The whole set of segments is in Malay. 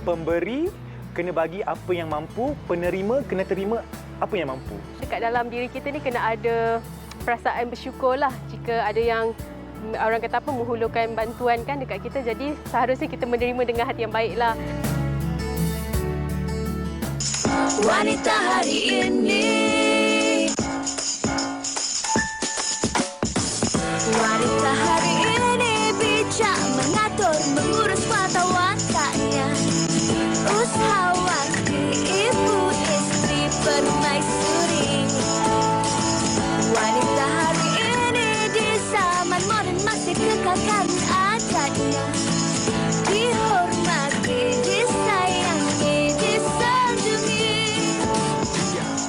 pemberi kena bagi apa yang mampu, penerima kena terima apa yang mampu. Dekat dalam diri kita ni kena ada perasaan bersyukurlah jika ada yang orang kata apa menghulurkan bantuan kan dekat kita. Jadi seharusnya kita menerima dengan hati yang baiklah. Wanita hari ini. Wanita hari ini bijak mengatur, mengurus mata wantanya. Usahawati, ibu istri permaisuri. Wanita hari ini di zaman modern masih kekalkan adatnya. Dihormati, disayangi, disanjungi.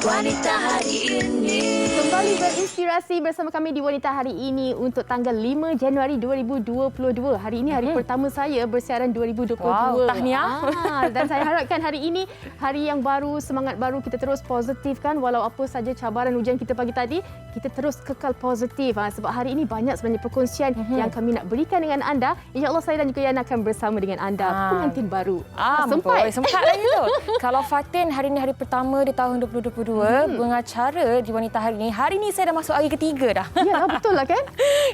Wanita hari ini. Kembali berinspirasi bersama kami di Wanita Hari Ini untuk tanggal 5 Januari 2022. Hari ini hari pertama saya bersiaran 2022. Wow, tahniah. Dan saya harapkan hari ini hari yang baru, semangat baru, kita terus positif kan. Walau apa saja cabaran ujian kita pagi tadi, kita terus kekal positif. Sebab hari ini banyak sebenarnya perkongsian yang kami nak berikan dengan anda. InsyaAllah saya dan juga Yana akan bersama dengan anda. Pengantin baru. Sempat lagi tu. Kalau Fatin hari ini hari pertama di tahun 2022, pengacara di Wanita Hari Ini. Hari ini saya dah masuk hari ketiga dah. Ya, betul lah kan?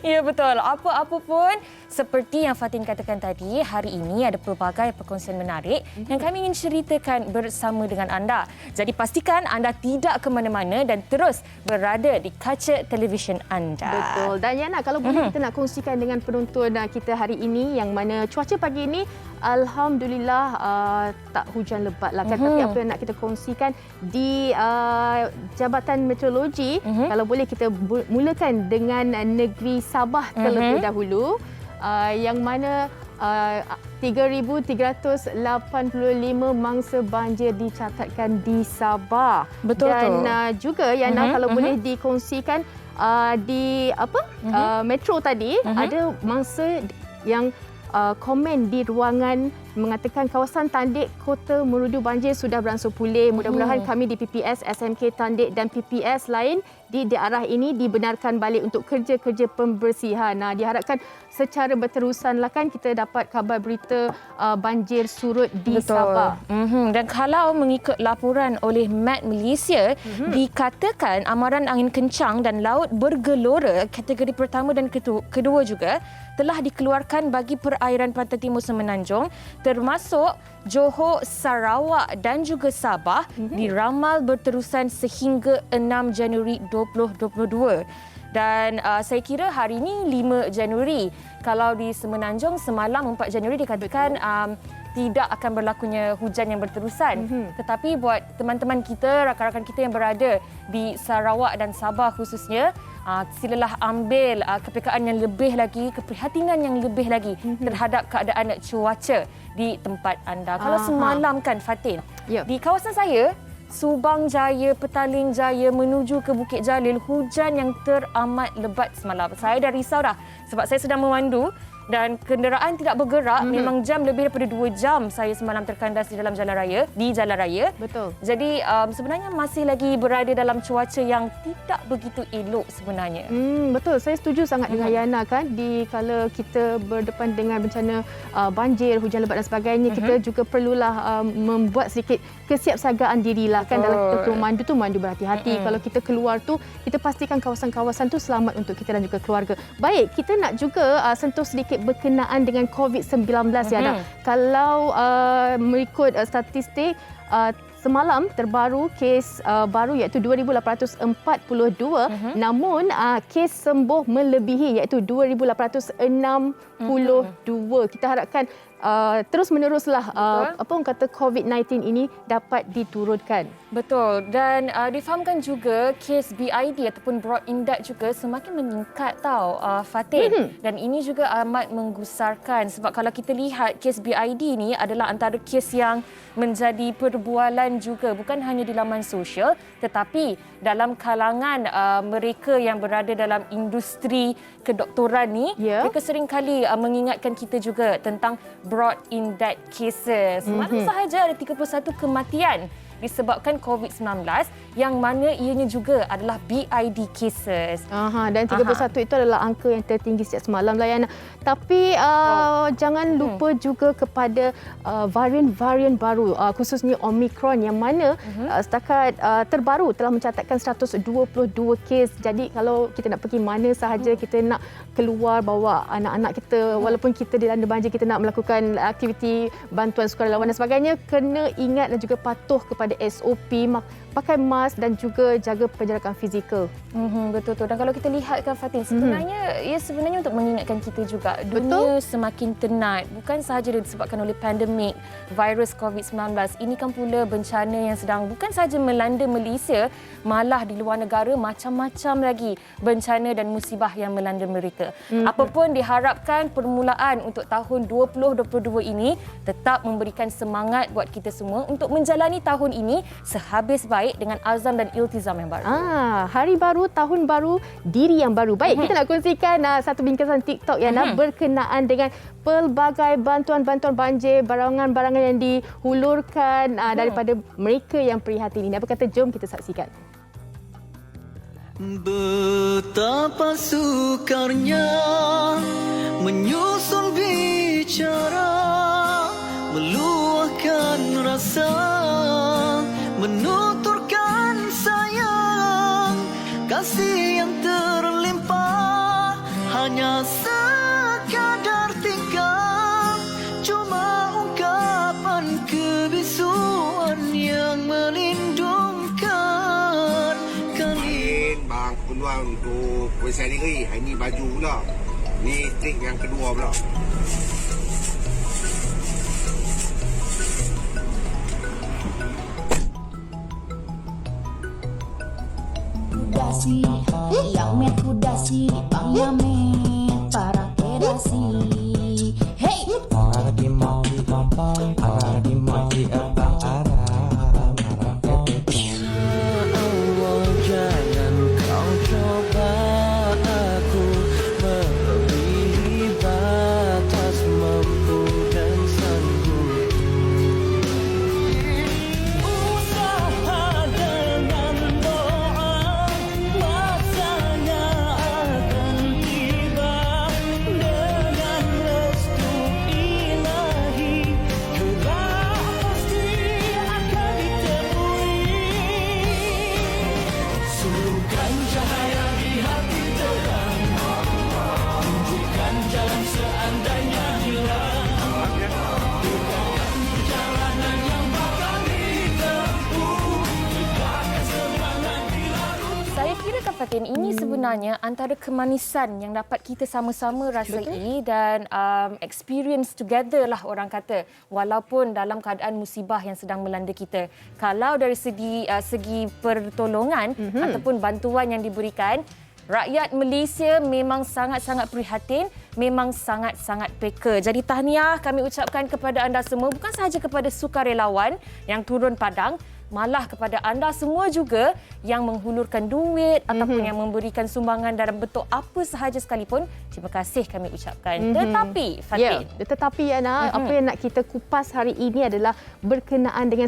Ya, betul. Apa-apa pun, seperti yang Fatin katakan tadi, hari ini ada pelbagai perkongsian menarik yang kami ingin ceritakan bersama dengan anda. Jadi pastikan anda tidak ke mana-mana dan terus berada di kaca televisyen anda. Betul. Dan Yana, kalau boleh kita nak kongsikan dengan penonton kita hari ini yang mana cuaca pagi ini alhamdulillah tak hujan lebat lah kan. Tapi apa yang nak kita kongsikan di Jabatan Meteorologi, kalau boleh kita mulakan dengan negeri Sabah terlebih dahulu, yang mana 3,385 mangsa banjir dicatatkan di Sabah. Betul. Dan juga Yana, kalau boleh dikongsikan di metro tadi, ada mangsa yang komen di ruangan mengatakan kawasan Tandik Kota Merudu banjir sudah beransur pulih. Mudah-mudahan kami di PPS, SMK Tandik dan PPS lain di daerah ini dibenarkan balik untuk kerja-kerja pembersihan. Diharapkan secara berterusanlah kan kita dapat kabar berita banjir surut di Sabah. Dan kalau mengikut laporan oleh Met Malaysia, dikatakan amaran angin kencang dan laut bergelora kategori pertama dan kedua juga telah dikeluarkan bagi perairan pantai timur Semenanjung termasuk Johor, Sarawak dan juga Sabah diramal berterusan sehingga 6 Januari 2022. Dan saya kira hari ini 5 Januari. Kalau di Semenanjung semalam 4 Januari dikatakan tidak akan berlakunya hujan yang berterusan. Tetapi buat teman-teman kita, rakan-rakan kita yang berada di Sarawak dan Sabah khususnya, silalah ambil kepekaan yang lebih lagi, keprihatinan yang lebih lagi terhadap keadaan cuaca di tempat anda. Kalau semalam kan Fatin, di kawasan saya, Subang Jaya, Petaling Jaya menuju ke Bukit Jalil, hujan yang teramat lebat semalam. Saya dah risau dah sebab saya sedang memandu dan kenderaan tidak bergerak. Memang jam lebih daripada 2 jam saya semalam terkandas di dalam jalan raya. Betul. Jadi sebenarnya masih lagi berada dalam cuaca yang tidak begitu elok sebenarnya. Betul, saya setuju sangat dengan Yana kan. Di kala kita berdepan dengan bencana banjir, hujan lebat dan sebagainya, kita juga perlulah membuat sedikit kesiapsiagaan dirilah kan. Dalam kita memandu berhati-hati. Kalau kita keluar tu, kita pastikan kawasan-kawasan tu selamat untuk kita dan juga keluarga. Baik, kita nak juga sentuh sedikit berkenaan dengan COVID-19 ya. Kalau mengikut statistik semalam terbaru kes baru iaitu 2,842, namun kes sembuh melebihi iaitu 2,862. Kita harapkan terus meneruslah apa orang kata COVID-19 ini dapat diturunkan. Betul, dan difahamkan juga kes BID ataupun Broad Index juga semakin meningkat tau Fatin. Dan ini juga amat menggusarkan sebab kalau kita lihat kes BID ini adalah antara kes yang menjadi perbualan juga bukan hanya di laman sosial tetapi dalam kalangan mereka yang berada dalam industri kedoktoran ni, mereka seringkali mengingatkan kita juga tentang Broad Index cases. Semalam sahaja ada 31 kematian disebabkan COVID-19 yang mana ianya juga adalah BID cases. Dan 31 itu adalah angka yang tertinggi sejak semalam lah Yana. Tapi jangan lupa juga kepada varian-varian baru khususnya Omicron yang mana setakat terbaru telah mencatatkan 122 kes. Jadi kalau kita nak pergi mana sahaja, kita nak keluar bawa anak-anak kita, walaupun kita dilanda banjir, kita nak melakukan aktiviti bantuan sukarelawan dan sebagainya, kena ingat dan juga patuh kepada SOP, pakai mask dan juga jaga penjarakan fizikal. Betul. Dan kalau kita lihatkan Fatin, sebenarnya untuk mengingatkan kita juga dunia semakin tenat, bukan sahaja disebabkan oleh pandemik virus COVID-19. Ini kan pula bencana yang sedang bukan sahaja melanda Malaysia, malah di luar negara macam-macam lagi bencana dan musibah yang melanda mereka. Apapun diharapkan permulaan untuk tahun 2022 ini tetap memberikan semangat buat kita semua untuk menjalani tahun ini sehabis baik dengan azam dan iltizam yang baru. Hari baru, tahun baru, diri yang baru. Baik, kita nak kongsikan satu bingkasan TikTok yang berkenaan dengan pelbagai bantuan-bantuan banjir, barangan-barangan yang dihulurkan daripada mereka yang prihatin ini. Apa kata, jom kita saksikan. Betapa sukarnya menyusun bicara, meluahkan rasa, menuturkan sayang, kasih yang terlimpah hanya sekadar tingkah, cuma ungkapan kebisuan yang melindungkan. Bang, peluang untuk perisai diri. Hari ni baju pula. Ni trik yang kedua pula. Kudasi, yang met kudasi, bang yamet para kedasi. Hey, Para di mau di gampang, para di mau di abang Arab. Allah, jangan kau coba aku melebihi batas mampu dan sanggup. Usaha dengan doa, masanya akan tiba. Dengan restu ilahi, kelak pasti akan ditemui. Suruhkan cahaya di hati terang, tunjukkan jalan seandainya hilang. Tegakkan perjalanan yang bakal ditempuh, tegakkan semangat di larut. Saya kira Kak Fatin, ini sebenarnya antara kemanisan yang dapat kita sama-sama rasai dan experience together lah orang kata, walaupun dalam keadaan musibah yang sedang melanda kita. Kalau dari segi pertolongan ataupun bantuan yang diberikan, rakyat Malaysia memang sangat-sangat prihatin, memang sangat-sangat peka. Jadi tahniah kami ucapkan kepada anda semua, bukan sahaja kepada sukarelawan yang turun padang, malah kepada anda semua juga yang menghulurkan duit ataupun yang memberikan sumbangan dalam bentuk apa sahaja sekalipun. Terima kasih kami ucapkan. Tetapi Fatin, Tetapi Yana, apa yang nak kita kupas hari ini adalah berkenaan dengan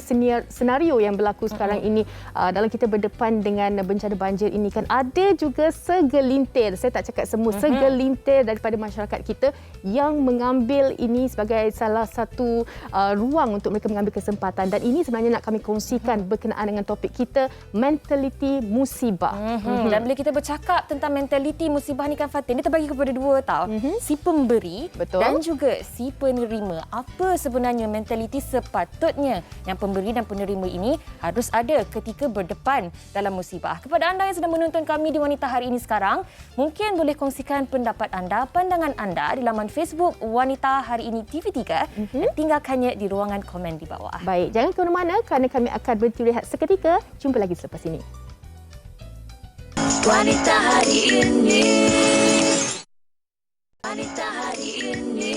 senario yang berlaku sekarang ini. Dalam kita berdepan dengan bencana banjir ini kan, ada juga segelintir, saya tak cakap semua, segelintir daripada masyarakat kita yang mengambil ini sebagai salah satu ruang untuk mereka mengambil kesempatan. Dan ini sebenarnya nak kami kongsikan berkenaan dengan topik kita, mentaliti musibah. Dan bila kita bercakap tentang mentaliti musibah ni kan Fatin, dia terbagi kepada dua tau. Si pemberi dan juga si penerima. Apa sebenarnya mentaliti sepatutnya yang pemberi dan penerima ini harus ada ketika berdepan dalam musibah. Kepada anda yang sedang menonton kami di Wanita Hari ini sekarang, mungkin boleh kongsikan pendapat anda, pandangan anda di laman Facebook Wanita Hari ini TV3 dan tinggalkannya di ruangan komen di bawah. Baik, jangan ke mana-mana kerana kami akan berhenti rehat seketika. Jumpa lagi selepas ini. wanita hari ini, wanita hari ini.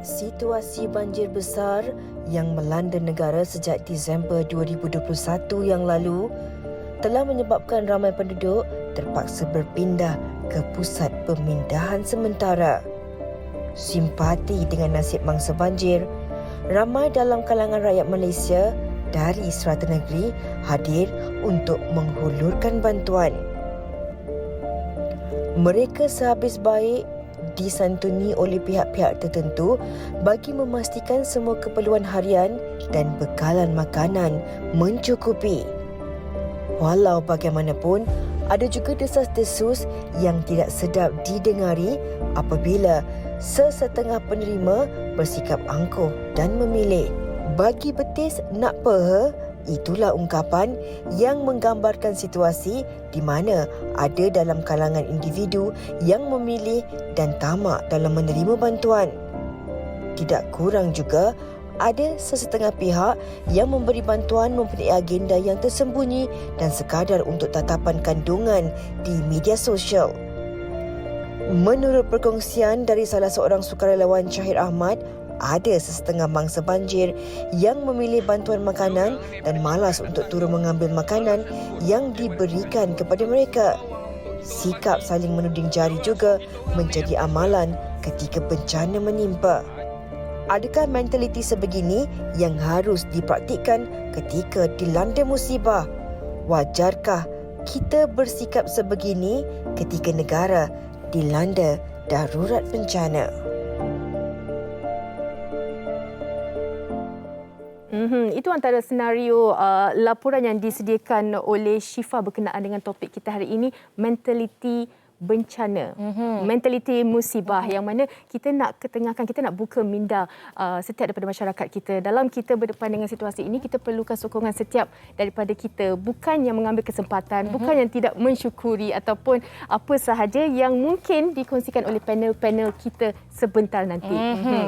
Situasi banjir besar yang melanda negara sejak Disember 2021 yang lalu telah menyebabkan ramai penduduk terpaksa berpindah ke pusat pemindahan sementara. simpati dengan nasib mangsa banjir, ramai dalam kalangan rakyat Malaysia dari serata negeri hadir untuk menghulurkan bantuan. Mereka sehabis baik disantuni oleh pihak-pihak tertentu bagi memastikan semua keperluan harian dan bekalan makanan mencukupi. Walau bagaimanapun, ada juga desas-desus yang tidak sedap didengari apabila sesetengah penerima bersikap angkuh dan memilih. Bagi betis nak peha, itulah ungkapan yang menggambarkan situasi di mana ada dalam kalangan individu yang memilih dan tamak dalam menerima bantuan. Tidak kurang juga ada sesetengah pihak yang memberi bantuan mempunyai agenda yang tersembunyi dan sekadar untuk tatapan kandungan di media sosial. Menurut perkongsian dari salah seorang sukarelawan Syahir Ahmad, ada sesetengah mangsa banjir yang memilih bantuan makanan dan malas untuk turun mengambil makanan yang diberikan kepada mereka. Sikap saling menuding jari juga menjadi amalan ketika bencana menimpa. Adakah mentaliti sebegini yang harus dipraktikkan ketika dilanda musibah? Wajarkah kita bersikap sebegini ketika negara dilanda darurat bencana? Itu antara senario laporan yang disediakan oleh Syifa berkenaan dengan topik kita hari ini, mentaliti bencana, mentaliti musibah, yang mana kita nak ketengahkan, kita nak buka minda setiap daripada masyarakat kita. Dalam kita berdepan dengan situasi ini, kita perlukan sokongan setiap daripada kita, bukan yang mengambil kesempatan, bukan yang tidak mensyukuri ataupun apa sahaja yang mungkin dikongsikan oleh panel-panel kita sebentar nanti.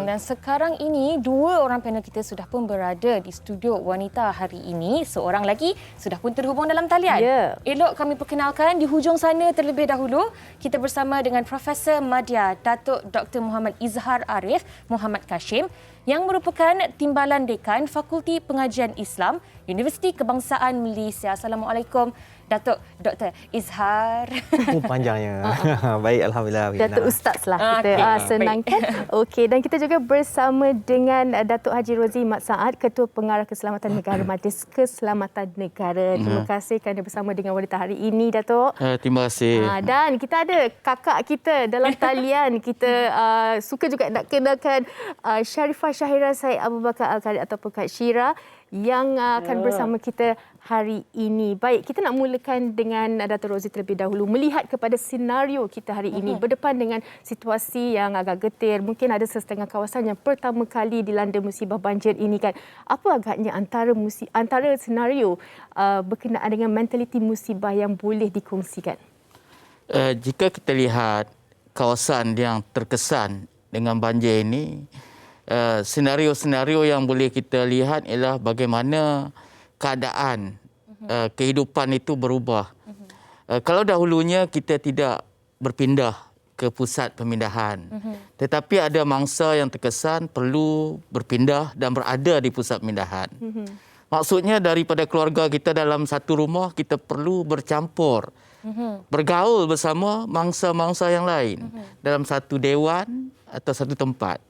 Dan sekarang ini 2 orang panel kita sudah pun berada di studio wanita hari ini. Seorang lagi sudah pun terhubung dalam talian. Ya. Elok kami perkenalkan di hujung sana terlebih dahulu. Kita bersama dengan Profesor Madya Datuk Dr. Muhammad Izhar Arif Muhammad Kashim yang merupakan Timbalan Dekan Fakulti Pengajian Islam Universiti Kebangsaan Malaysia. Assalamualaikum Datuk Dr. Izhar. Panjangnya. Baik, Alhamdulillah. Datuk Ustaz lah kita senangkan. Okey, dan kita juga bersama dengan Datuk Haji Rozi Mat Saad, Ketua Pengarah Keselamatan Negara Majlis Keselamatan Negara. Terima kasih kerana bersama dengan wanita hari ini, Datuk. Terima kasih. Dan kita ada kakak kita dalam talian. Kita suka juga nak kenalkan Sharifah Syahira Said Abu Bakar Al-Khalid ataupun Kak Syira yang akan bersama kita hari ini. Baik, kita nak mulakan dengan Datuk Rozi terlebih dahulu. Melihat kepada senario kita hari ini, berdepan dengan situasi yang agak getir. Mungkin ada setengah kawasan yang pertama kali dilanda musibah banjir ini kan. Apa agaknya antara senario berkenaan dengan mentaliti musibah yang boleh dikongsikan? Jika kita lihat kawasan yang terkesan dengan banjir ini, senario-senario yang boleh kita lihat ialah bagaimana keadaan kehidupan itu berubah. Kalau dahulunya kita tidak berpindah ke pusat pemindahan, tetapi ada mangsa yang terkesan perlu berpindah dan berada di pusat pemindahan. Maksudnya daripada keluarga kita dalam satu rumah, kita perlu bercampur, bergaul bersama mangsa-mangsa yang lain dalam satu dewan atau satu tempat.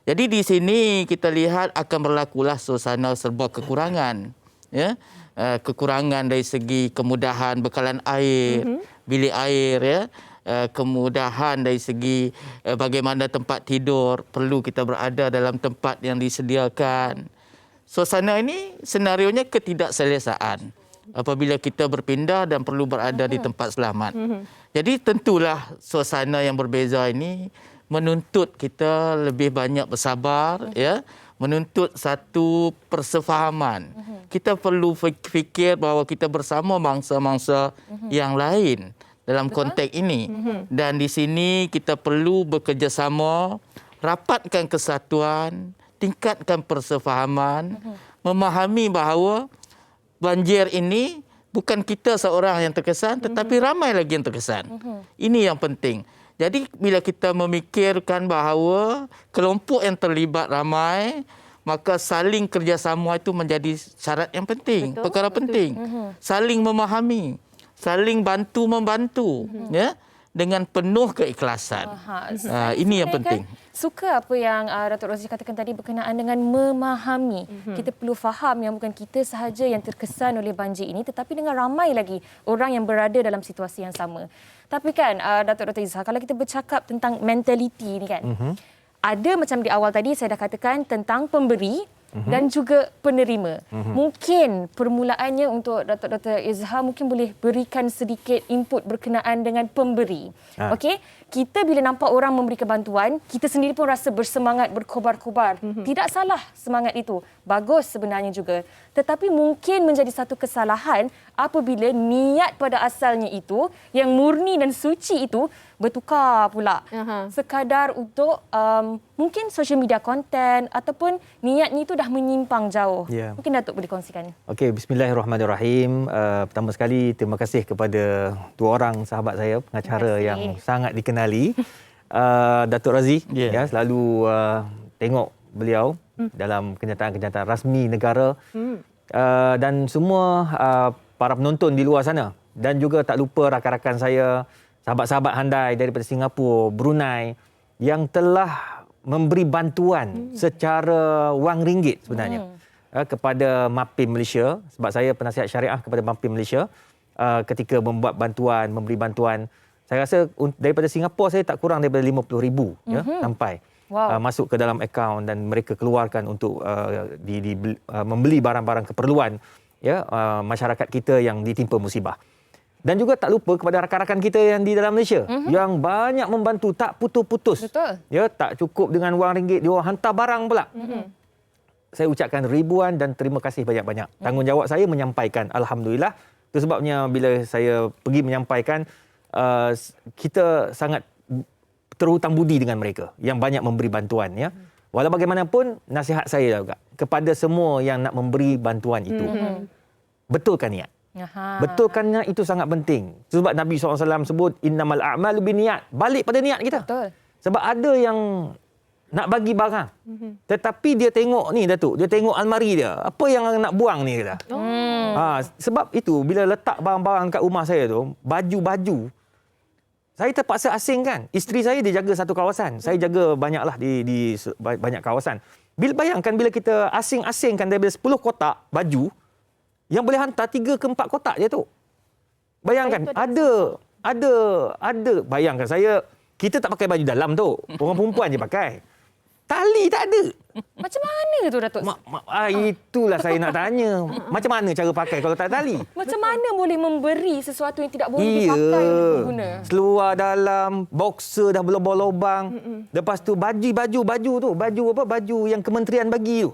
Jadi di sini kita lihat akan berlakulah suasana serba kekurangan, ya, kekurangan dari segi kemudahan bekalan air, bilik air, ya, kemudahan dari segi bagaimana tempat tidur, perlu kita berada dalam tempat yang disediakan. Suasana ini senarionya ketidakselesaan apabila kita berpindah dan perlu berada di tempat selamat. Jadi tentulah suasana yang berbeza ini menuntut kita lebih banyak bersabar, ya, menuntut satu persefahaman. Kita perlu fikir bahawa kita bersama mangsa-mangsa yang lain dalam konteks ini. Dan di sini kita perlu bekerjasama, rapatkan kesatuan, tingkatkan persefahaman, memahami bahawa banjir ini bukan kita seorang yang terkesan, tetapi ramai lagi yang terkesan. Ini yang penting. Jadi bila kita memikirkan bahawa kelompok yang terlibat ramai, maka saling kerjasama itu menjadi syarat yang penting, perkara penting. Saling memahami, saling bantu-membantu, ya. dengan penuh keikhlasan. Ini yang penting. Suka apa yang Datuk Rozzi katakan tadi berkenaan dengan memahami. Kita perlu faham yang bukan kita sahaja yang terkesan oleh banjir ini, tetapi dengan ramai lagi orang yang berada dalam situasi yang sama. Tapi kan Datuk Dr. Izzah, kalau kita bercakap tentang mentaliti ni kan, ada macam di awal tadi saya dah katakan tentang pemberi dan juga penerima. Mungkin permulaannya untuk Dr. Izzah mungkin boleh berikan sedikit input berkenaan dengan pemberi. Okey, kita bila nampak orang memberikan bantuan, kita sendiri pun rasa bersemangat, berkobar-kobar. Tidak salah semangat itu. Bagus sebenarnya juga. Tetapi mungkin menjadi satu kesalahan apabila niat pada asalnya itu, yang murni dan suci itu, bertukar pula. Sekadar untuk mungkin social media content ataupun niatnya itu dah menyimpang jauh. Mungkin Datuk boleh kongsikan. Okey, bismillahirrahmanirrahim. Pertama sekali terima kasih kepada dua orang sahabat saya, pengacara yang sangat dikenali. Datuk Rozzi, selalu tengok beliau dalam kenyataan-kenyataan rasmi negara. Dan semua para penonton di luar sana. Dan juga tak lupa rakan-rakan saya, sahabat-sahabat handai daripada Singapura, Brunei yang telah memberi bantuan secara wang ringgit sebenarnya kepada MAPIM Malaysia, sebab saya penasihat syariah kepada MAPIM Malaysia ketika membuat bantuan, memberi bantuan. Saya rasa daripada Singapura saya tak kurang daripada 50,000 sampai masuk ke dalam akaun dan mereka keluarkan untuk membeli barang-barang keperluan masyarakat kita yang ditimpa musibah. Dan juga tak lupa kepada rakan-rakan kita yang di dalam Malaysia yang banyak membantu, tak putus-putus. Betul. Tak cukup dengan wang ringgit, dia orang hantar barang pula. Saya ucapkan ribuan dan terima kasih banyak-banyak. Tanggungjawab saya menyampaikan, alhamdulillah. Itu sebabnya bila saya pergi menyampaikan, kita sangat terhutang budi dengan mereka yang banyak memberi bantuan. Walau bagaimanapun, nasihat saya juga kepada semua yang nak memberi bantuan itu, betulkan niat. Betulkan niat itu sangat penting. Sebab Nabi SAW sebut innamal a'malu binniat. Balik pada niat kita. Betul. Sebab ada yang nak bagi barang, tetapi dia tengok ni Datuk, dia tengok almari dia, apa yang nak buang ni kata. Sebab itu bila letak barang-barang kat rumah saya tu, baju-baju, saya terpaksa asingkan. Isteri saya dia jaga satu kawasan, saya jaga banyaklah di banyak kawasan. Bayangkan bila kita asing-asingkan daripada 10 kotak baju, yang boleh hantar 3 ke 4 kotak je tu. Bayangkan, ada. Bayangkan kita tak pakai baju dalam tu. Orang perempuan je pakai. Tali tak ada. Macam mana tu Datuk? Itulah saya nak tanya. Macam mana cara pakai kalau tak tali? Macam mana boleh memberi sesuatu yang tidak boleh dipakai untuk berguna? Seluar dalam, boxer dah berlubang-lubang. Lepas tu baju tu. Baju yang kementerian bagi tu.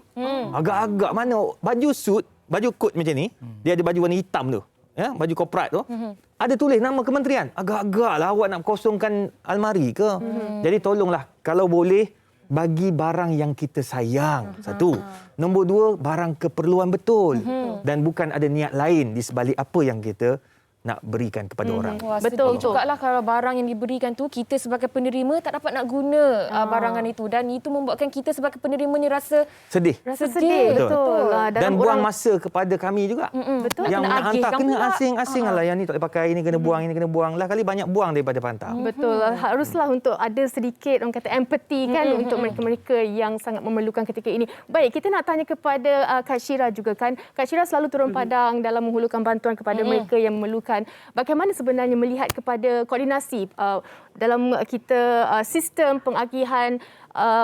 Agak-agak mana? Baju suit, baju kot macam ni. Dia ada baju warna hitam tu. Baju korporat tu. Ada tulis nama kementerian. Agak-agaklah awak nak kosongkan almari ke? Jadi tolonglah kalau boleh bagi barang yang kita sayang. Satu. Nombor 2, barang keperluan betul. Dan bukan ada niat lain di sebalik apa yang kita nak berikan kepada orang. Betul jugalah kalau barang yang diberikan tu kita sebagai penerima tak dapat nak guna barangan itu, dan itu membuatkan kita sebagai penerima ni rasa sedih. Betul. Dan buang masa kepada kami juga. Betul. Yang nak hantar kena asing-asing lah, yang ni tak boleh pakai, ini kena buang, Lah kali banyak buang daripada hantar. Betul. Haruslah untuk ada sedikit orang kata empati kan untuk mereka-mereka yang sangat memerlukan ketika ini. Baik, kita nak tanya kepada Kak Syira juga kan. Kak Syira selalu turun padang dalam menghulurkan bantuan kepada mereka yang memerlukan. Bagaimana sebenarnya melihat kepada koordinasi dalam kita sistem pengagihan,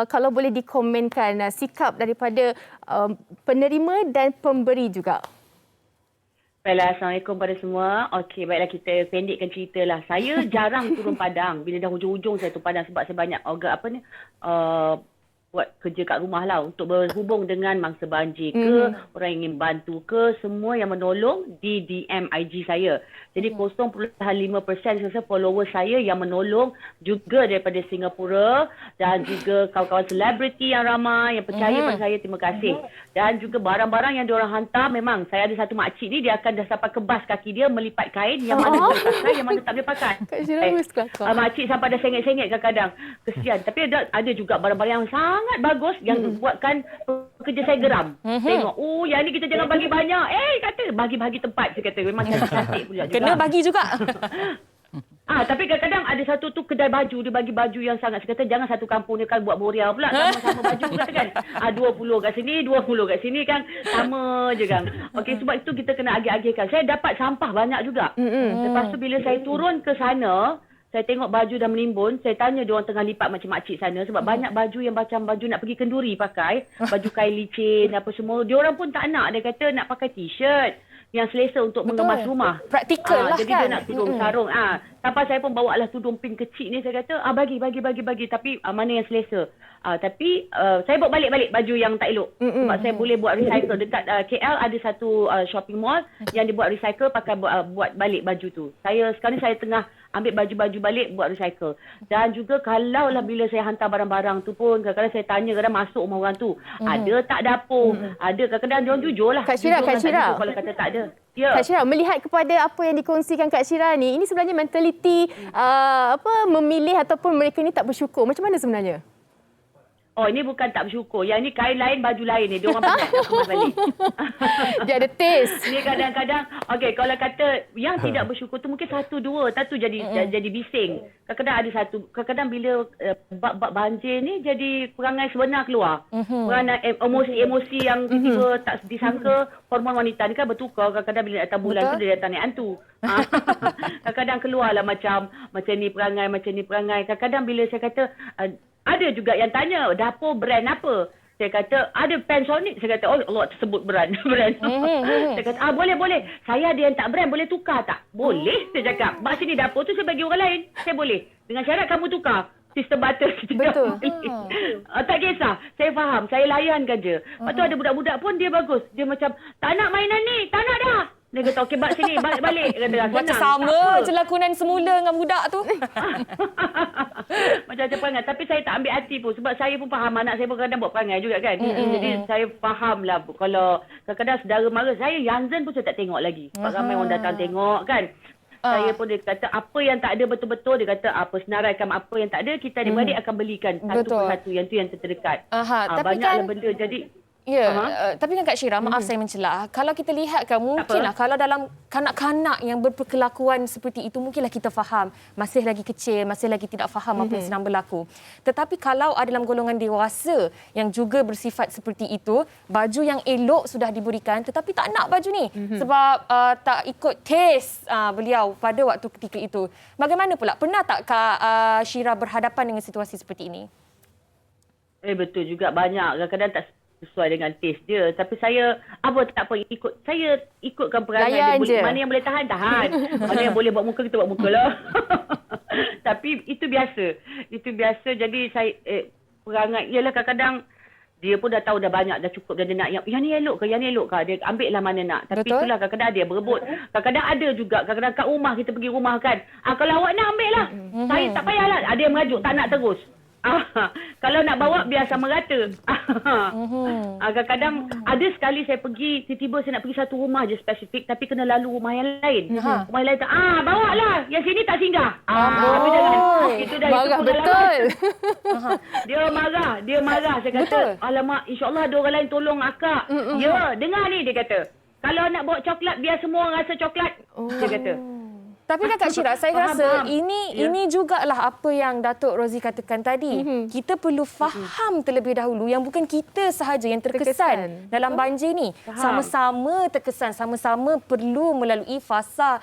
kalau boleh dikomenkan sikap daripada penerima dan pemberi juga. Baiklah, Assalamualaikum pada semua. Okey, baiklah kita pendekkan cerita lah. Saya jarang turun padang. Bila dah hujung-hujung saya turun padang sebab saya banyak buat kerja kat rumah lah untuk berhubung dengan mangsa banjir ke, orang ingin bantu ke, semua yang menolong di DM IG saya. Jadi 0.5% saya follower saya yang menolong juga daripada Singapura, dan juga kawan-kawan selebriti yang ramai yang percaya pada saya, terima kasih. Dan juga barang-barang yang diorang hantar, memang saya ada satu makcik ni, dia akan dah sampai kebas kaki dia melipat kain yang mana boleh pakai, yang mana tak boleh pakai. Makcik sampai dah sengit-sengit kadang-kadang. Kesian. Tapi ada juga barang-barang yang sangat bagus yang buatkan kerja saya geram. Tengok, yang ni kita jangan bagi banyak. Kata bagi-bagi tempat, saya kata. Memang cantik pula juga. Kena bagi juga. Tapi kadang-kadang ada satu tu kedai baju, dia bagi baju yang sangat, saya kata jangan satu kampung dia kan buat boria pula, sama-sama baju pula kan. 20 kat sini, 20 kat sini kan, sama je kan. Okey, sebab itu kita kena agih-agihkan. Saya dapat sampah banyak juga. Lepas tu bila saya turun ke sana, saya tengok baju dah menimbun, saya tanya dia orang tengah lipat macam makcik sana sebab banyak baju yang macam baju nak pergi kenduri pakai, baju kain licin apa semua. Dia orang pun tak nak, dia kata nak pakai t-shirt yang selesa untuk mengemas rumah. Praktikal lah jadi kan. dia nak tudung sarung. Sampai saya pun bawa lah tudung pink kecil ni, saya kata bagi. Tapi mana yang selesa. Tapi saya bawa balik baju yang tak elok. Sebab saya boleh buat recycle. Dekat KL ada satu shopping mall yang dia buat recycle pakai buat balik baju tu. Sekarang saya tengah ambil baju-baju balik buat recycle. Dan juga kalau lah bila saya hantar barang-barang tu pun, kadang-kadang saya tanya, kadang masuk rumah orang tu, ada tak dapur? Ada, kadang-kadang dia orang jujur lah. Kak Syira. Kalau kata tak ada. Ya. Kak Syira, melihat kepada apa yang dikongsikan Kak Syira ni, ini sebenarnya mentaliti memilih ataupun mereka ni tak bersyukur. Macam mana sebenarnya? Oh, ini bukan tak bersyukur. Yang ni kain lain, baju lain ni. Dia orang penat nak kemas balik. Dia ada taste. Dia kadang-kadang, okey, kalau kata yang tidak bersyukur tu mungkin satu dua, satu jadi bising. Kadang-kadang ada satu. Kadang-kadang bila bab banjir ni jadi perangai sebenar keluar. Perangai emosi-emosi yang tiba-tiba tak disangka. Hormon wanita ni kan bertukar. Kadang-kadang bila datang bulan tu dia datang naik hantu. Kadang-kadang keluarlah macam ni perangai, Kadang-kadang bila saya kata, ada juga yang tanya, dapur brand apa? Saya kata, ada Panasonic. Saya kata, oh Allah, tersebut brand. Saya kata, boleh. Saya ada yang tak brand, boleh tukar tak? Boleh, saya cakap. Mak sini dapur tu saya bagi orang lain. Saya boleh. Dengan syarat kamu tukar. Sistem butter. Betul. Tak kisah. Saya faham. Saya layankan je. Lepas tu ada budak-budak pun dia bagus. Dia macam, tak nak mainan ni. Tak nak dah. Dia kata, okey, bak sini. Balik. Macam sama je lakonan semula dengan budak tu. Macam perangai. Tapi saya tak ambil hati pun. Sebab saya pun faham. Anak saya pun kadang buat perangai juga kan. Jadi saya faham lah. Kalau kadang-kadang saudara mara. Saya Yanzen pun saya tak tengok lagi. Sebab ramai orang datang tengok kan. Saya pun dia kata apa yang tak ada betul-betul. Dia kata apa senaraikan apa yang tak ada. Kita adik-beradik akan belikan satu persatu. Yang tu yang terdekat. Banyaklah benda. Jadi tapi kan Kak Syira, maaf saya mencelah. Kalau kita lihat kan, mungkinlah kalau dalam kanak-kanak yang berperkelakuan seperti itu, mungkinlah kita faham. Masih lagi kecil, masih lagi tidak faham apa yang sedang berlaku. Tetapi kalau ada dalam golongan dewasa yang juga bersifat seperti itu, baju yang elok sudah diberikan tetapi tak nak baju ni sebab tak ikut taste beliau pada waktu ketika itu. Bagaimana pula? Pernah tak Kak Syira berhadapan dengan situasi seperti ini? Betul juga, banyak. Kadang-kadang tak sesuai dengan taste dia. Tapi saya, tak apa, saya ikutkan perangai dia. Mana yang boleh tahan. Mana yang boleh buat muka, kita buat muka lah. Tapi itu biasa. Jadi saya, perangai, ialah kadang-kadang, dia pun dah tahu dah banyak, dah cukup. Dia nak, yang ni elok ke? Dia ambil lah mana nak. Tapi itulah kadang-kadang dia berebut. Kadang-kadang ada juga. Kadang-kadang kat rumah, kita pergi rumah kan. Kalau awak nak, ambil lah. Saya tak payahlah. Ada yang merajuk, tak nak terus. Kalau nak bawa biar sama rata. Kadang-kadang ada sekali saya pergi, tiba-tiba saya nak pergi satu rumah je spesifik tapi kena lalu rumah yang lain. Rumah yang lain tak, bawa lah. Yang sini tak singgah. Tapi jangan. Itu dah itu betul. Dia marah. Saya kata, alamak, insya-Allah ada orang lain tolong akak. Ya, dengar ni dia kata. Kalau nak bawa coklat biar semua orang rasa coklat. Dia kata. Tapi kan Kak Syira, saya rasa ini jugalah apa yang Datuk Rozi katakan tadi. Kita perlu faham terlebih dahulu yang bukan kita sahaja yang terkesan dalam banjir ni. Sama-sama terkesan, sama-sama perlu melalui fasa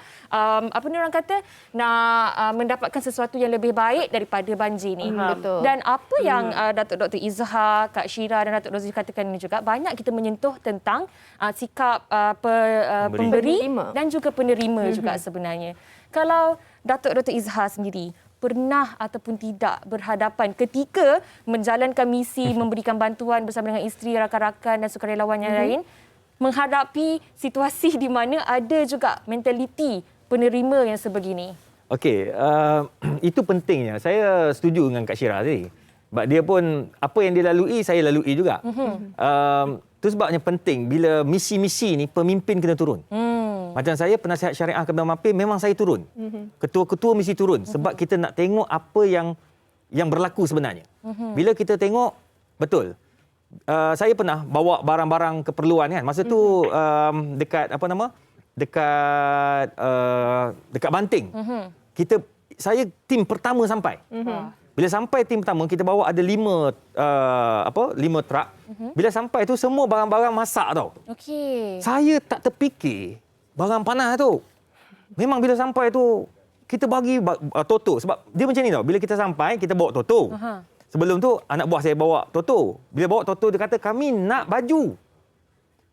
apa ni orang kata, nak mendapatkan sesuatu yang lebih baik daripada banjir ni. Dan apa yang Datuk Dr. Izhar, Kak Syira dan Datuk Rozi katakan ini juga, banyak kita menyentuh tentang sikap pemberi dan juga penerima juga sebenarnya. Kalau Datuk Dr. Izhar sendiri pernah ataupun tidak berhadapan ketika menjalankan misi memberikan bantuan bersama dengan isteri, rakan-rakan dan sukarelawan yang lain, menghadapi situasi di mana ada juga mentaliti penerima yang sebegini? Okey, itu pentingnya. Saya setuju dengan Kak Syira tadi. Sebab dia pun, apa yang dia lalui, saya lalui juga. Itu sebabnya penting bila misi-misi ni pemimpin kena turun. Macam saya penasihat syariah Ketua Mapin, memang saya turun. Ketua-ketua mesti turun sebab kita nak tengok apa yang berlaku sebenarnya. Bila kita tengok, betul. Saya pernah bawa barang-barang keperluan kan. Masa tu dekat Banting. Kita saya tim pertama sampai. Bila sampai tim pertama, kita bawa ada 5 truk. Bila sampai tu semua barang-barang masak tau. Okey. Saya tak terfikir barang panas tu. Memang bila sampai tu kita bagi Toto sebab dia macam ni tau. Bila kita sampai kita bawa Toto. Sebelum tu anak buah saya bawa Toto. Bila bawa Toto dia kata kami nak baju.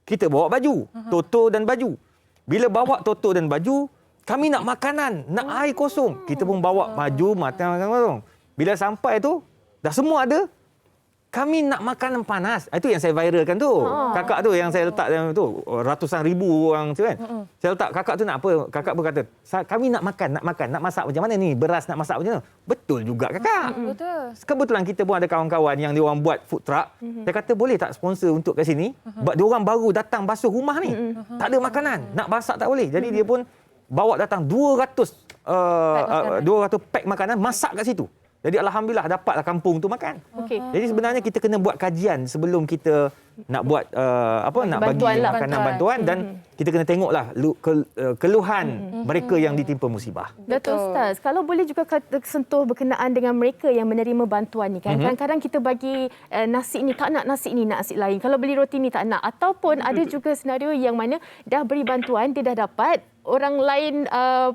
Kita bawa baju, Toto dan baju. Bila bawa Toto dan baju, kami nak makanan, nak air kosong. Kita pun bawa baju, makanan kosong. Bila sampai tu, dah semua ada. Kami nak makanan panas. Itu yang saya viralkan tu. Kakak tu yang saya letak dalam tu. Ratusan ribu orang tu kan. Saya letak, kakak tu nak apa? Kakak pun kata, kami nak makan. Nak masak macam mana ni? Beras nak masak macam mana? Betul juga kakak. Betul. Kebetulan kita pun ada kawan-kawan yang diorang buat food truck. Saya kata, boleh tak sponsor untuk kat sini? Sebab diorang baru datang basuh rumah ni. Tak ada makanan. Nak masak tak boleh. Jadi dia pun bawa datang 200 pack makanan, masak kat situ. Jadi alhamdulillah dapatlah kampung tu makan. Jadi sebenarnya kita kena buat kajian sebelum kita nak buat nak bagi makanan bantuan dan kita kena tengoklah keluhan mereka yang ditimpa musibah. Datuk Ustaz, kalau boleh juga sentuh berkenaan dengan mereka yang menerima bantuan ni kan. Kadang-kadang kita bagi nasi ni tak nak nasi ni, nak nasi lain. Kalau beli roti ni tak nak, ataupun ada juga senario yang mana dah beri bantuan, dia dah dapat, orang lain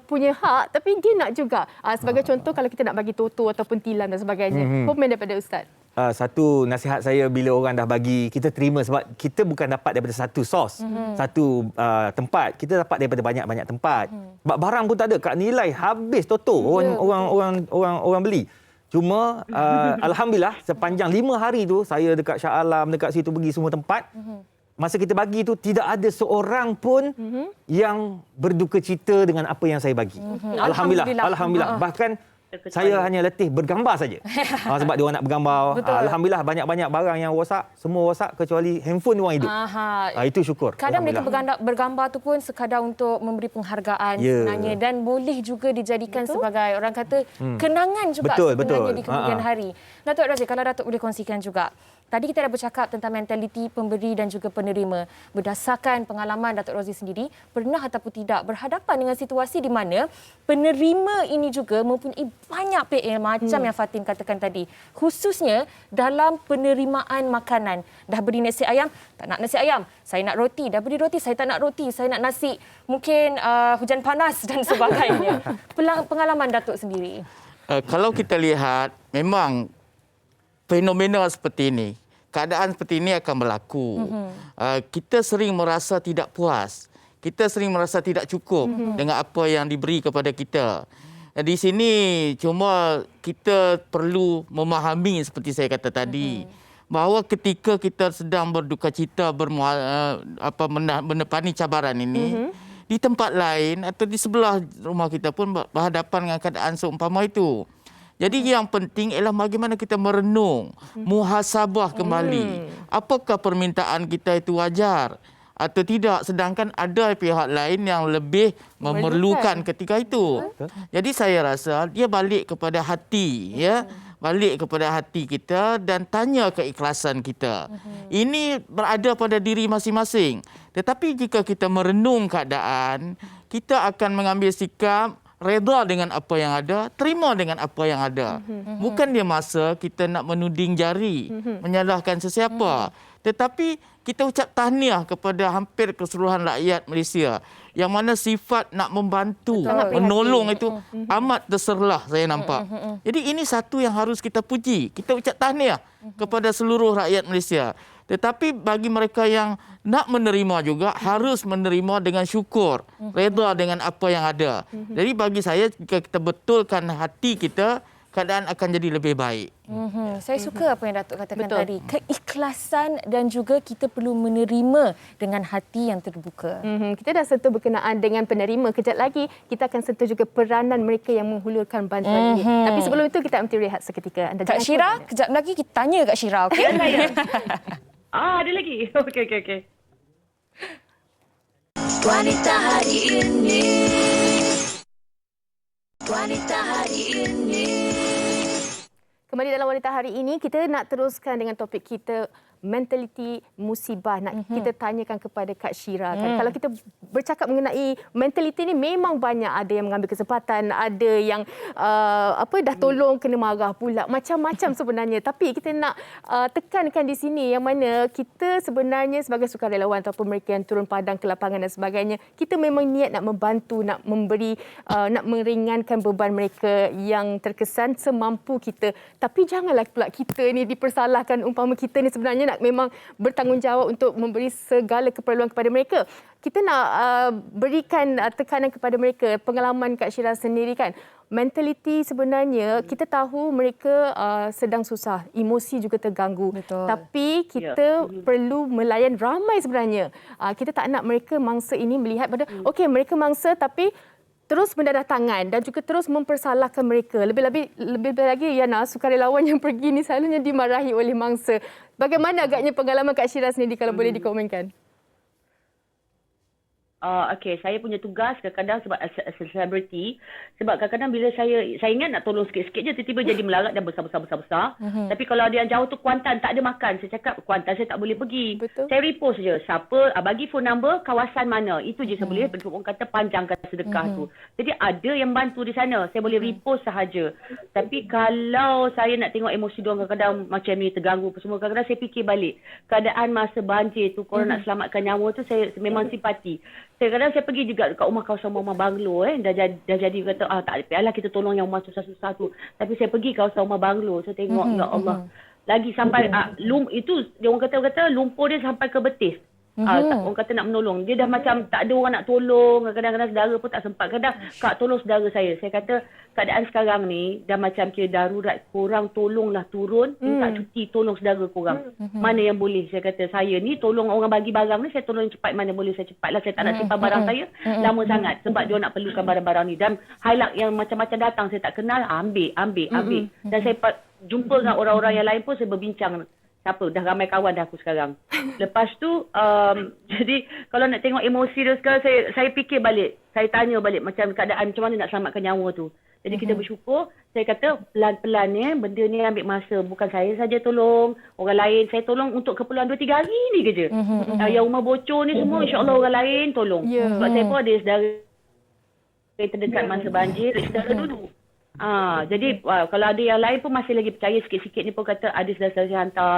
punya hak tapi dia nak juga. Sebagai contoh kalau kita nak bagi Toto ataupun tilam dan sebagainya. Komen daripada Ustaz. Satu nasihat saya bila orang dah bagi, kita terima sebab kita bukan dapat daripada satu sos, satu tempat. Kita dapat daripada banyak-banyak tempat. Sebab barang pun tak ada, kat nilai habis Toto orang beli. Cuma alhamdulillah sepanjang 5 hari tu saya dekat Shah Alam, dekat situ pergi semua tempat. Masa kita bagi tu tidak ada seorang pun yang berduka cita dengan apa yang saya bagi. Alhamdulillah. Bahkan saya hanya letih bergambar saja. Sebab dia orang nak bergambar. Alhamdulillah banyak-banyak barang yang rosak, semua rosak kecuali handphone dia orang hidup. Itu syukur. Kadang mereka bergambar tu pun sekadar untuk memberi penghargaan sebenarnya dan boleh juga dijadikan sebagai orang kata kenangan juga sebenarnya di kemudian hari. Datuk Razif, kalau Datuk boleh kongsikan juga. Tadi kita dah bercakap tentang mentaliti pemberi dan juga penerima. Berdasarkan pengalaman Datuk Rozzi sendiri, pernah ataupun tidak berhadapan dengan situasi di mana penerima ini juga mempunyai banyak PL macam yang Fatin katakan tadi. Khususnya dalam penerimaan makanan. Dah beri nasi ayam, tak nak nasi ayam. Saya nak roti. Dah beri roti, saya tak nak roti. Saya nak nasi. Mungkin hujan panas dan sebagainya. Pengalaman Datuk sendiri. Kalau kita lihat, memang fenomena seperti ini, keadaan seperti ini akan berlaku. Kita sering merasa tidak puas. Kita sering merasa tidak cukup dengan apa yang diberi kepada kita. Di sini cuma kita perlu memahami seperti saya kata tadi, bahawa ketika kita sedang berduka cita, menepani cabaran ini, di tempat lain atau di sebelah rumah kita pun berhadapan dengan keadaan seumpama itu. Jadi yang penting ialah bagaimana kita merenung, muhasabah kembali. Apakah permintaan kita itu wajar atau tidak, sedangkan ada pihak lain yang lebih memerlukan ketika itu. Jadi saya rasa dia balik kepada hati, balik kepada hati kita dan tanya keikhlasan kita. Ini berada pada diri masing-masing. Tetapi jika kita merenung keadaan, kita akan mengambil sikap reda dengan apa yang ada, terima dengan apa yang ada. Bukan dia masa kita nak menuding jari, menyalahkan sesiapa. Tetapi kita ucap tahniah kepada hampir keseluruhan rakyat Malaysia yang mana sifat nak membantu, menolong itu amat terserlah saya nampak. Jadi ini satu yang harus kita puji. Kita ucap tahniah kepada seluruh rakyat Malaysia. Tetapi bagi mereka yang nak menerima juga harus menerima dengan syukur, reda dengan apa yang ada. Jadi bagi saya jika kita betulkan hati kita, keadaan akan jadi lebih baik. Saya suka apa yang Datuk katakan tadi. Keikhlasan dan juga kita perlu menerima dengan hati yang terbuka. Kita dah sentuh berkenaan dengan penerima. Kejap lagi kita akan sentuh juga peranan mereka yang menghulurkan bantuan ini. Tapi sebelum itu kita ambil rehat seketika. Kak Syira, kejap lagi kita tanya Kak Syira. Okay? Ada lagi? Okey. Wanita hari ini. Wanita hari ini. Kembali dalam Wanita Hari ini, kita nak teruskan dengan topik kita mentaliti musibah. Nak kita tanyakan kepada Kak Syira kan. Kalau kita bercakap mengenai mentaliti ni memang banyak, ada yang mengambil kesempatan, ada yang dah tolong kena marah pula. Macam-macam sebenarnya. Tapi kita nak tekankan di sini yang mana kita sebenarnya sebagai sukarelawan ataupun mereka yang turun padang ke lapangan dan sebagainya, kita memang niat nak membantu, nak memberi, nak meringankan beban mereka yang terkesan semampu kita. Tapi janganlah pula kita ni dipersalahkan, umpama kita ni sebenarnya nak memang bertanggungjawab untuk memberi segala keperluan kepada mereka. Kita nak berikan tekanan kepada mereka. Pengalaman Kak Syira sendiri kan, mentaliti sebenarnya kita tahu mereka sedang susah, emosi juga terganggu. Betul. Tapi kita perlu melayan ramai sebenarnya. Kita tak nak mereka mangsa ini melihat pada okey, mereka mangsa tapi terus mendadah tangan dan juga terus mempersalahkan mereka. Lebih lagi Yana, sukarelawan yang pergi ni selalunya dimarahi oleh mangsa. Bagaimana agaknya pengalaman Kak Syira sendiri kalau boleh dikomenkan? Okey, saya punya tugas kadang-kadang sebab selebriti, sebab kadang-kadang bila saya ingat nak tolong sikit-sikit je, tiba-tiba jadi melarat dan besar. Tapi kalau ada yang jauh tu Kuantan tak ada makan, saya cakap Kuantan saya tak boleh pergi. Betul. Saya repost je, siapa bagi phone number, kawasan mana, itu je saya boleh. Orang kata panjangkan sedekah tu. Jadi ada yang bantu di sana, saya boleh repost sahaja. Tapi kalau saya nak tengok emosi diorang kadang-kadang macam ni terganggu semua, kadang-kadang saya fikir balik keadaan masa banjir tu, korang nak selamatkan nyawa tu, saya memang simpati. Kadang-kadang saya pergi juga dekat rumah kawasan rumah banglo dah jadi kata tak apalah kita tolong yang rumah susah-susah tu. Tapi saya pergi kawasan rumah banglo, saya tengok ya Allah. Lagi sampai itu dia orang kata lumpur dia sampai ke betis. Orang kata nak menolong. Dia dah macam tak ada orang nak tolong. Kadang-kadang saudara pun tak sempat. Kadang, Kak tolong saudara saya. Saya kata keadaan sekarang ni dah macam kira darurat. Korang tolonglah turun. Minta cuti tolong saudara korang. Mana yang boleh. Saya kata saya ni tolong orang bagi barang ni. Saya tolong cepat mana boleh saya cepat lah. Saya tak nak simpan barang saya lama sangat. Sebab dia nak perlukan barang-barang ni. Dan highlight yang macam-macam datang saya tak kenal. Ambil. Dan saya jumpa dengan orang-orang yang lain pun saya berbincang. Siapa? Dah ramai kawan dah aku sekarang. Lepas tu, jadi kalau nak tengok emosi dia sekarang, saya fikir balik. Saya tanya balik macam keadaan macam mana nak selamatkan nyawa tu. Jadi kita bersyukur. Saya kata pelan-pelan benda ni ambil masa. Bukan saya saja tolong. Orang lain saya tolong untuk keperluan 2-3 hari ni kerja. Yang rumah bocor ni semua insyaAllah orang lain tolong. Sebab saya pun ada saudara yang terdekat masa banjir. Saudara dulu. Jadi kalau ada yang lain pun masih lagi percaya sikit-sikit ni pun kata ada saudara saya hantar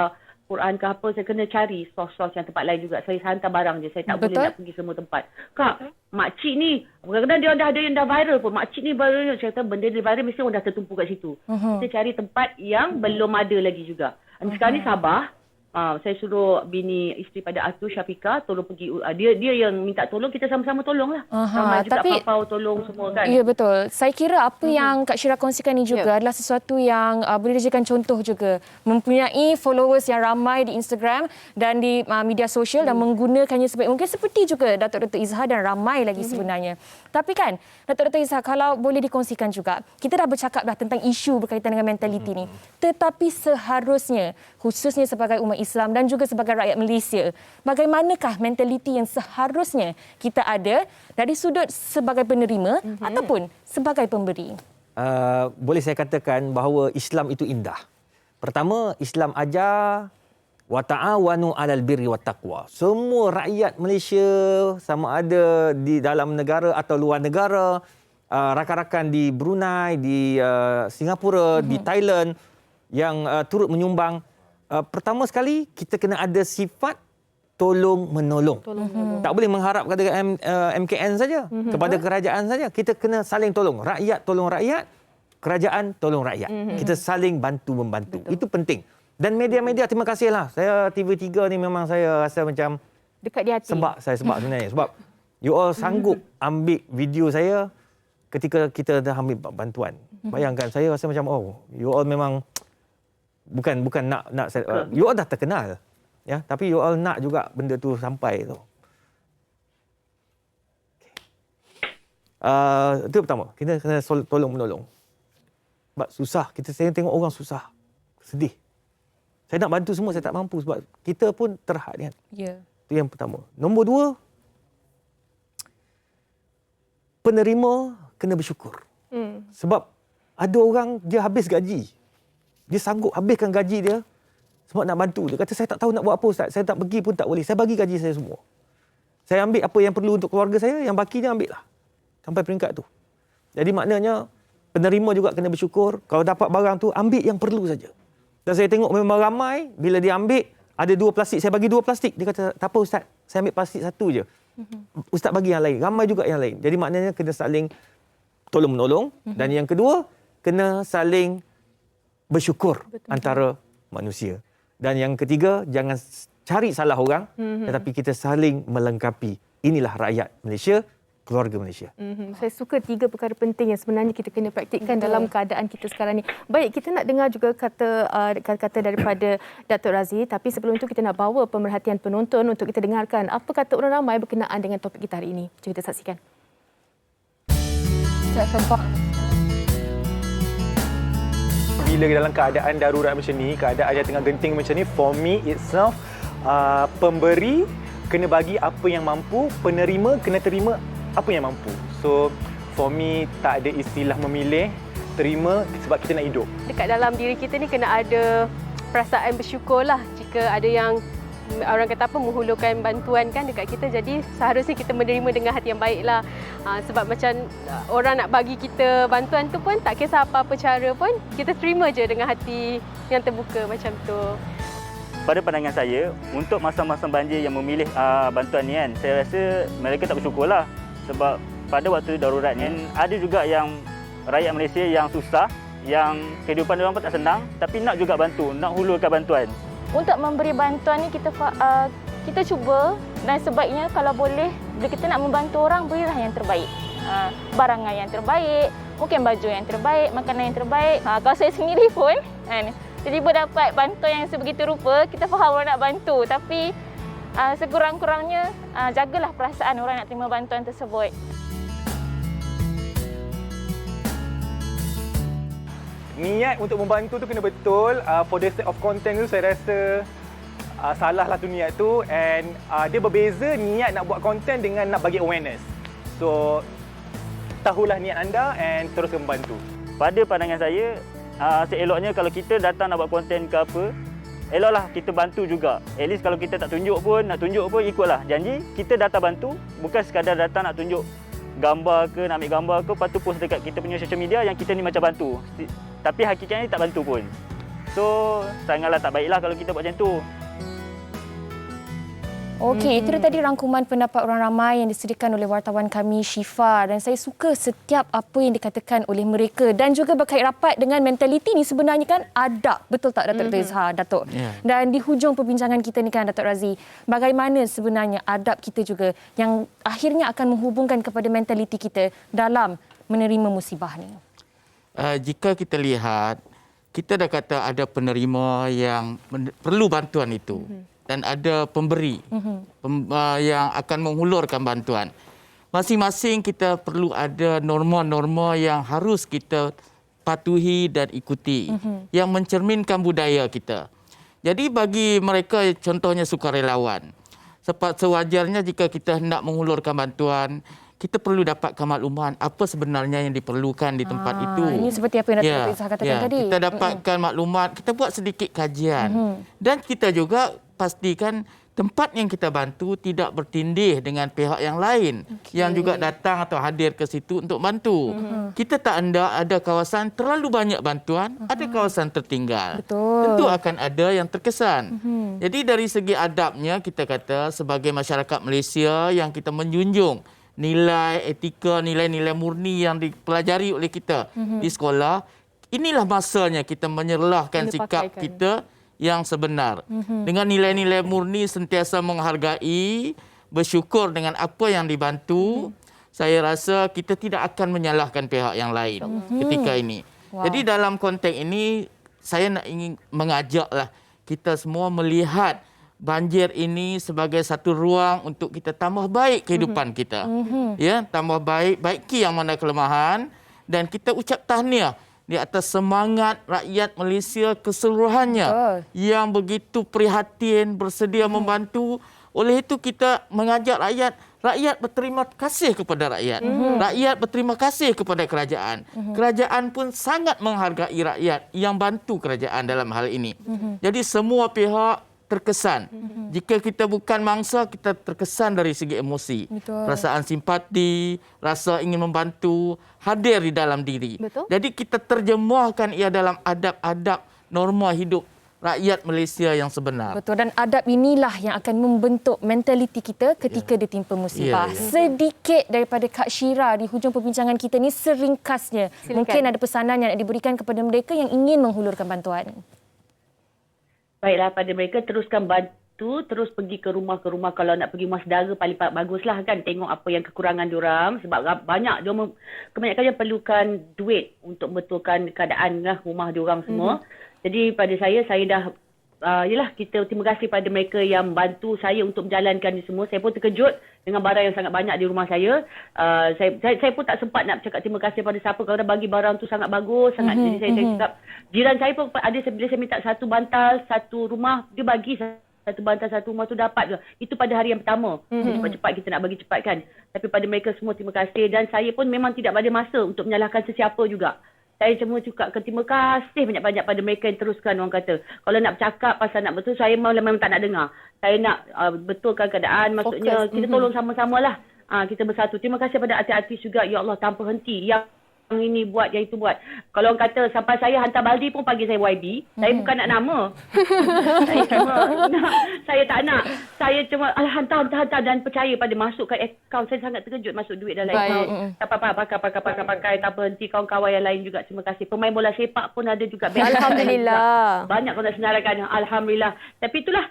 Quran ke apa, saya kena cari sos-sos yang tempat lain juga. Saya hantar barang je, saya tak boleh nak pergi semua tempat. Kak, makcik ni, kadang-kadang dia dah ada yang dah viral pun. Makcik ni viral, saya kata benda dia viral mesti orang dah tertumpu kat situ. Kita cari tempat yang belum ada lagi juga. Sekarang ni Sabah, saya suruh bini isteri pada Atu Syafiqah tolong pergi, dia yang minta tolong, kita sama-sama tolong lah. Sama juga tapi, Papau tolong semua kan. Ya betul. Saya kira apa yang Kak Syira kongsikan ni juga adalah sesuatu yang boleh dijadikan contoh juga. Mempunyai followers yang ramai di Instagram dan di media sosial dan menggunakannya sebaik mungkin, seperti juga Datuk Dr. Izhar dan ramai lagi sebenarnya. Tapi kan Datuk Dr. Izhar, kalau boleh dikongsikan juga, kita dah bercakap dah tentang isu berkaitan dengan mentaliti ni. Tetapi seharusnya, khususnya sebagai umat Islam dan juga sebagai rakyat Malaysia, bagaimanakah mentaliti yang seharusnya kita ada dari sudut sebagai penerima ataupun sebagai pemberi? Boleh saya katakan bahawa Islam itu indah. Pertama, Islam ajar wa ta'awanu 'alal birri wat taqwa. Semua rakyat Malaysia, sama ada di dalam negara atau luar negara, rakan-rakan di Brunei, di Singapura, di Thailand yang turut menyumbang, pertama sekali kita kena ada sifat tolong-menolong. Tak boleh mengharap kepada MKN saja, kepada kerajaan saja. Kita kena saling tolong. Rakyat tolong rakyat, kerajaan tolong rakyat. Kita saling bantu-membantu. Itu penting. Dan media-media, terima kasihlah. Saya TV3 ni memang saya rasa macam dekat di hati. Sebab sebenarnya. Sebab you all sanggup ambil video saya ketika kita dah ambil bantuan. Bayangkan, saya rasa macam you all memang bukan nak you all dah terkenal, ya, tapi you all nak juga benda tu sampai tu. Itu pertama, kita kena tolong menolong. Sebab susah, saya tengok orang susah, sedih. Saya nak bantu semua, saya tak mampu sebab kita pun terhad kan. Itu yang pertama. Nombor 2, penerima kena bersyukur. Sebab ada orang dia habis gaji. Dia sanggup habiskan gaji dia Sebab nak bantu. Dia kata, saya tak tahu nak buat apa Ustaz. Saya tak pergi pun tak boleh. Saya bagi gaji saya semua. Saya ambil apa yang perlu untuk keluarga saya, yang bakinya ambil lah. Sampai peringkat tu. Jadi maknanya, penerima juga kena bersyukur. Kalau dapat barang tu, ambil yang perlu saja. Dan saya tengok memang ramai, bila dia ambil, ada 2 plastik. Saya bagi 2 plastik. Dia kata, tak apa Ustaz, saya ambil plastik 1 je. Ustaz bagi yang lain. Ramai juga yang lain. Jadi maknanya kena saling tolong-menolong. Dan yang kedua, kena saling bersyukur antara manusia. Dan yang ketiga, jangan cari salah orang, tetapi kita saling melengkapi. Inilah rakyat Malaysia, keluarga Malaysia. Saya suka 3 perkara penting yang sebenarnya kita kena praktikkan dalam keadaan kita sekarang ni. Baik, kita nak dengar juga kata daripada Datuk Razi, tapi sebelum itu kita nak bawa pemerhatian penonton untuk kita dengarkan apa kata orang ramai berkenaan dengan topik kita hari ini. Jom kita saksikan. Bila dalam keadaan darurat macam ni, keadaan yang tengah genting macam ni, for me itself, pemberi kena bagi apa yang mampu, penerima kena terima apa yang mampu. So, for me tak ada istilah memilih, terima sebab kita nak hidup. Dekat dalam diri kita ni kena ada perasaan bersyukur lah jika ada yang orang kata apa menghulurkan bantuan kan dekat kita. Jadi seharusnya kita menerima dengan hati yang baik lah. Sebab macam orang nak bagi kita bantuan tu pun tak kisah apa-apa cara pun, kita terima je dengan hati yang terbuka macam tu. Pada pandangan saya, untuk masa-masa banjir yang memilih bantuan ni kan, saya rasa mereka tak bersyukur lah. Sebab pada waktu darurat ni, ada juga yang rakyat Malaysia yang susah, yang kehidupan mereka pun tak senang, tapi nak juga bantu, nak hulurkan bantuan. Untuk memberi bantuan ni kita cuba, dan sebaiknya kalau boleh bila kita nak membantu orang, berilah yang terbaik. Barangan yang terbaik, mungkin baju yang terbaik, makanan yang terbaik. Kalau saya sendiri pun tiba-tiba dapat bantuan yang sebegitu rupa, kita faham orang nak bantu, tapi sekurang-kurangnya jagalah perasaan orang nak terima bantuan tersebut. Niat untuk membantu tu kena betul. For the sake of content tu saya rasa salah lah tu niat tu, and dia berbeza niat nak buat content dengan nak bagi awareness. So tahulah niat anda and teruskan membantu. Pada pandangan saya, seeloknya kalau kita datang nak buat konten ke apa, eloklah kita bantu juga. At least kalau kita tak tunjuk pun, nak tunjuk pun ikutlah janji. Kita datang bantu, bukan sekadar datang nak tunjuk gambar ke, nak ambil gambar ke, lepas tu post dekat kita punya social media yang kita ni macam bantu. Tapi hakikatnya tak bantu pun. So, sangatlah tak baiklah kalau kita buat macam tu. Okey, itu tadi rangkuman pendapat orang ramai yang disediakan oleh wartawan kami Syifa, dan saya suka setiap apa yang dikatakan oleh mereka dan juga berkait rapat dengan mentaliti ni sebenarnya kan adab. Betul tak Datuk Rizha, Datuk? Yeah. Dan di hujung perbincangan kita ni kan Datuk Razi, bagaimana sebenarnya adab kita juga yang akhirnya akan menghubungkan kepada mentaliti kita dalam menerima musibah ni? Jika kita lihat, kita dah kata ada penerima yang perlu bantuan itu. Dan ada pemberi yang akan menghulurkan bantuan. Masing-masing kita perlu ada norma-norma yang harus kita patuhi dan ikuti, yang mencerminkan budaya kita. Jadi bagi mereka, contohnya sukarelawan, sewajarnya jika kita hendak menghulurkan bantuan, kita perlu dapatkan makluman apa sebenarnya yang diperlukan di tempat itu. Ini seperti apa yang Datuk Rizha katakan tadi. Kita dapatkan maklumat, kita buat sedikit kajian. Dan kita juga pastikan tempat yang kita bantu tidak bertindih dengan pihak yang lain yang juga datang atau hadir ke situ untuk bantu. Kita tak hendak ada kawasan terlalu banyak bantuan, ada kawasan tertinggal. Betul. Tentu akan ada yang terkesan. Jadi dari segi adabnya, kita kata sebagai masyarakat Malaysia yang kita menjunjung nilai etika, nilai-nilai murni yang dipelajari oleh kita di sekolah, inilah masanya kita menyerlahkan sikap kita yang sebenar. Dengan nilai-nilai murni sentiasa menghargai, bersyukur dengan apa yang dibantu, saya rasa kita tidak akan menyalahkan pihak yang lain ketika ini. Jadi dalam konteks ini, saya ingin mengajaklah kita semua melihat banjir ini sebagai satu ruang untuk kita tambah baik kehidupan kita. Ya, tambah baik, baiki yang mana kelemahan, dan kita ucap tahniah di atas semangat rakyat Malaysia keseluruhannya yang begitu prihatin, bersedia membantu. Oleh itu kita mengajak rakyat, rakyat berterima kasih kepada rakyat. Rakyat berterima kasih kepada kerajaan. Kerajaan pun sangat menghargai rakyat yang bantu kerajaan dalam hal ini. Jadi semua pihak terkesan. Jika kita bukan mangsa, kita terkesan dari segi emosi. Betul. Perasaan simpati, rasa ingin membantu hadir di dalam diri. Betul. Jadi kita terjemahkan ia dalam adab-adab norma hidup rakyat Malaysia yang sebenar. Betul, dan adab inilah yang akan membentuk mentaliti kita ketika ditimpa musibah. Sedikit daripada Kak Syira di hujung perbincangan kita ni, seringkasnya. Silakan. Mungkin ada pesanan yang nak diberikan kepada mereka yang ingin menghulurkan bantuan. Baiklah, pada mereka teruskan bantu, terus pergi ke rumah kalau nak pergi rumah saudara paling baguslah kan, tengok apa yang kekurangan diorang sebab banyak kebanyakannya perlukan duit untuk betulkan keadaan lah rumah diorang semua. Jadi pada saya dah kita terima kasih pada mereka yang bantu saya untuk menjalankan ini semua. Saya pun terkejut dengan barang yang sangat banyak di rumah saya. Saya pun tak sempat nak cakap terima kasih pada siapa kerana bagi barang tu sangat bagus sangat. Jadi saya cakap, jiran saya pun ada, bila saya minta satu bantal satu rumah, dia bagi satu bantal satu rumah tu dapat ke. Itu pada hari yang pertama. Cepat-cepat kita nak bagi cepat kan. Tapi pada mereka semua terima kasih, dan saya pun memang tidak ada masa untuk menyalahkan sesiapa juga. Saya cuma cakap terima kasih banyak-banyak pada mereka yang teruskan, orang kata. Kalau nak bercakap pasal nak betul, saya memang tak nak dengar. Saya nak betulkan keadaan, maksudnya kita tolong sama-sama lah. Kita bersatu. Terima kasih pada artis-artis juga, ya Allah, tanpa henti. Yang ini buat, yang itu buat. Kalau orang kata sampai saya hantar baldi pun panggil saya YB, saya bukan nak nama. Saya tak nak. Saya cuma hantar dan percaya pada masuk ke akaun. Saya sangat terkejut masuk duit dalam akaun. Pakai tak berhenti. Kawan-kawan yang lain juga terima kasih. Pemain bola sepak pun ada juga. Alhamdulillah. Banyak kau nak senaraikan. Alhamdulillah. Tapi itulah,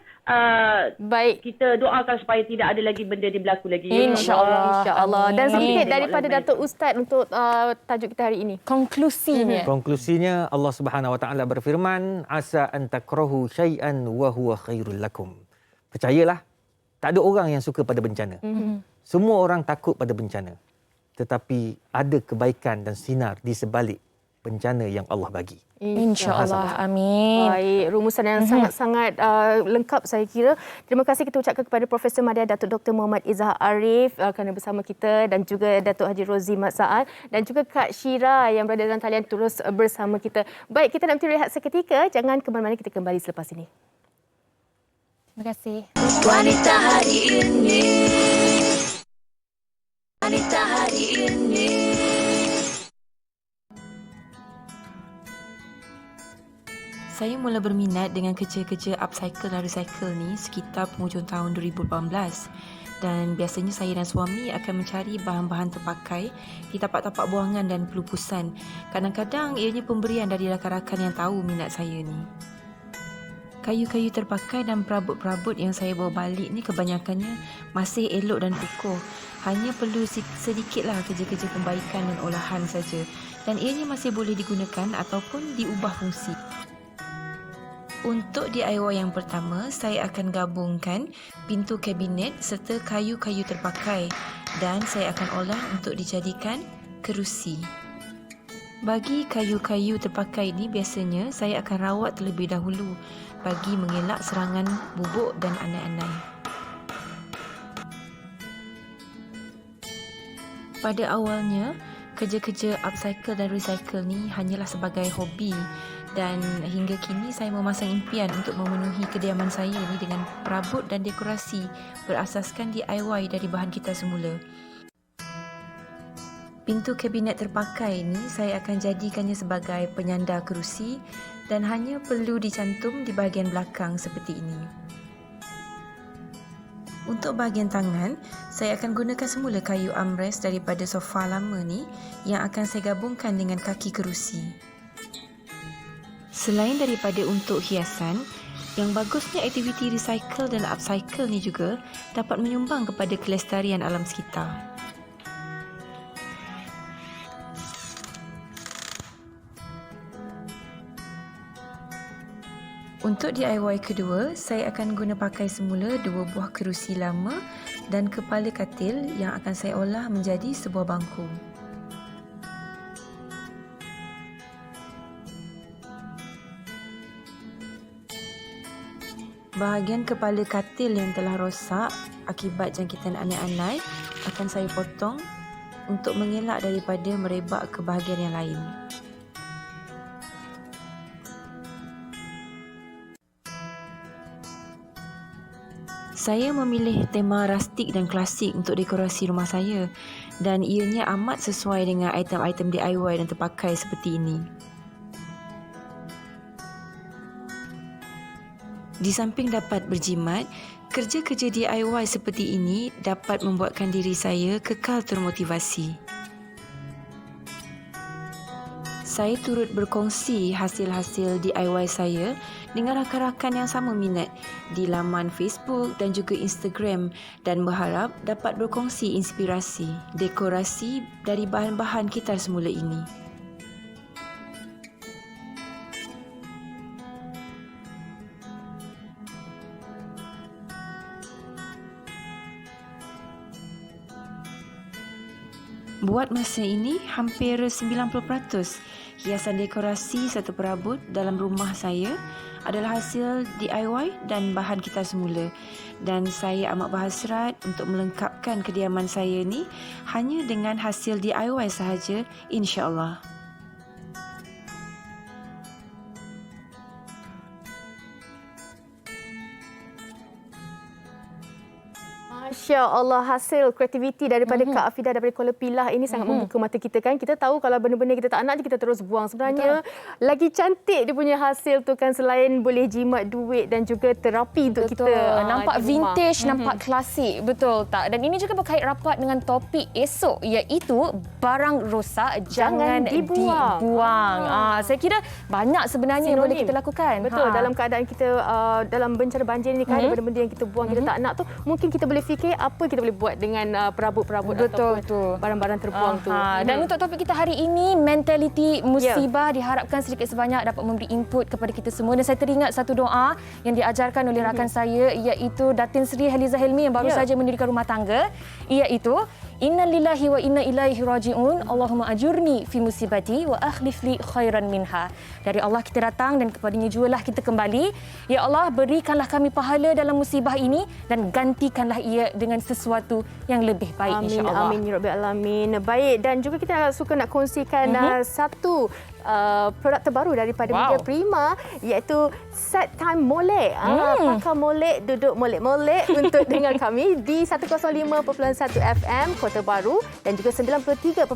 baik, kita doakan supaya tidak ada lagi benda dia berlaku lagi. InsyaAllah. Dan sedikit Amin. daripada Datuk Ustaz untuk tajuk kita hari ini. Konklusinya, Allah Subhanahu Wa Taala berfirman, asa an takrahu syai'an wa huwa khairul lakum. Percayalah, tak ada orang yang suka pada bencana. Semua orang takut pada bencana. Tetapi ada kebaikan dan sinar di sebalik bencana yang Allah bagi. InsyaAllah. Amin. Baik, rumusan yang sangat-sangat lengkap saya kira. Terima kasih kita ucapkan kepada Profesor Madya Datuk Dr. Muhammad Izzah Arif kerana bersama kita, dan juga Datuk Haji Rozi Mat Saad, dan juga Kak Syira yang berada dalam talian terus bersama kita. Baik, kita nak rehat seketika. Jangan ke mana-mana, kita kembali selepas ini. Terima kasih. Wanita hari ini, wanita hari ini. Saya mula berminat dengan kerja-kerja upcycle dan recycle ni sekitar penghujung tahun 2018. Dan biasanya saya dan suami akan mencari bahan-bahan terpakai di tapak-tapak buangan dan pelupusan. Kadang-kadang ianya pemberian dari rakan-rakan yang tahu minat saya ni. Kayu-kayu terpakai dan perabot-perabot yang saya bawa balik ni kebanyakannya masih elok dan kukuh. Hanya perlu sedikitlah kerja-kerja pembaikan dan olahan saja. Dan ianya masih boleh digunakan ataupun diubah fungsi. Untuk DIY yang pertama, saya akan gabungkan pintu kabinet serta kayu-kayu terpakai, dan saya akan olah untuk dijadikan kerusi. Bagi kayu-kayu terpakai ini, biasanya saya akan rawat terlebih dahulu bagi mengelak serangan bubuk dan anai-anai. Pada awalnya, kerja-kerja upcycle dan recycle ni hanyalah sebagai hobi. Dan hingga kini saya memasang impian untuk memenuhi kediaman saya ni dengan perabot dan dekorasi berasaskan DIY dari bahan kita semula. Pintu kabinet terpakai ni saya akan jadikannya sebagai penyandar kerusi dan hanya perlu dicantum di bahagian belakang seperti ini. Untuk bahagian tangan, saya akan gunakan semula kayu armrest daripada sofa lama ni yang akan saya gabungkan dengan kaki kerusi. Selain daripada untuk hiasan, yang bagusnya aktiviti recycle dan upcycle ni juga dapat menyumbang kepada kelestarian alam sekitar. Untuk DIY kedua, saya akan guna pakai semula 2 buah kerusi lama dan kepala katil yang akan saya olah menjadi sebuah bangku. Bahagian kepala katil yang telah rosak akibat jangkitan anai-anai akan saya potong untuk mengelak daripada merebak ke bahagian yang lain. Saya memilih tema rustik dan klasik untuk dekorasi rumah saya dan ianya amat sesuai dengan item-item DIY dan terpakai seperti ini. Di samping dapat berjimat, kerja-kerja DIY seperti ini dapat membuatkan diri saya kekal termotivasi. Saya turut berkongsi hasil-hasil DIY saya dengan rakan-rakan yang sama minat di laman Facebook dan juga Instagram dan berharap dapat berkongsi inspirasi dekorasi dari bahan-bahan kitar semula ini. Buat masa ini, hampir 90% hiasan dekorasi serta perabot dalam rumah saya adalah hasil DIY dan bahan kitar semula. Dan saya amat berhasrat untuk melengkapkan kediaman saya ni hanya dengan hasil DIY sahaja, insya-Allah. Masya Allah, hasil kreativiti daripada Kak Afidah daripada Kuala Pilah ini sangat membuka mata kita kan. Kita tahu kalau benda-benda kita tak nak je kita terus buang. Sebenarnya lagi cantik dia punya hasil tu kan, selain boleh jimat duit dan juga terapi untuk kita. Nampak vintage, nampak klasik, betul tak? Dan ini juga berkait rapat dengan topik esok, iaitu barang rosak jangan dibuang. Saya kira banyak sebenarnya yang boleh kita lakukan. Betul, dalam keadaan kita dalam bencana banjir ni kan, ada benda-benda yang kita buang, kita tak nak tu, mungkin kita boleh fikir apa kita boleh buat dengan perabot-perabot ataupun barang-barang terbuang tu. Dan untuk topik kita hari ini, mentaliti musibah, diharapkan sedikit sebanyak dapat memberi input kepada kita semua. Dan saya teringat satu doa yang diajarkan oleh rakan saya, iaitu Datin Sri Haliza Helmi yang baru saja mendirikan rumah tangga, iaitu Inna lillahi wa inna ilaihi raji'un. Allahumma ajurni fi musibati wa akhlif li khairan minha. Dari Allah kita datang dan kepadanya jualah kita kembali. Ya Allah, berikanlah kami pahala dalam musibah ini dan gantikanlah ia dengan sesuatu yang lebih baik, insya-Allah. Amin ya rabbal alamin. Baik, dan juga kita suka nak kongsikan satu produk terbaru daripada Media Prima, iaitu Set Time Molek. Pakai molek, duduk molek-molek untuk dengar kami di 105.1 FM Kota Baru dan juga 93.6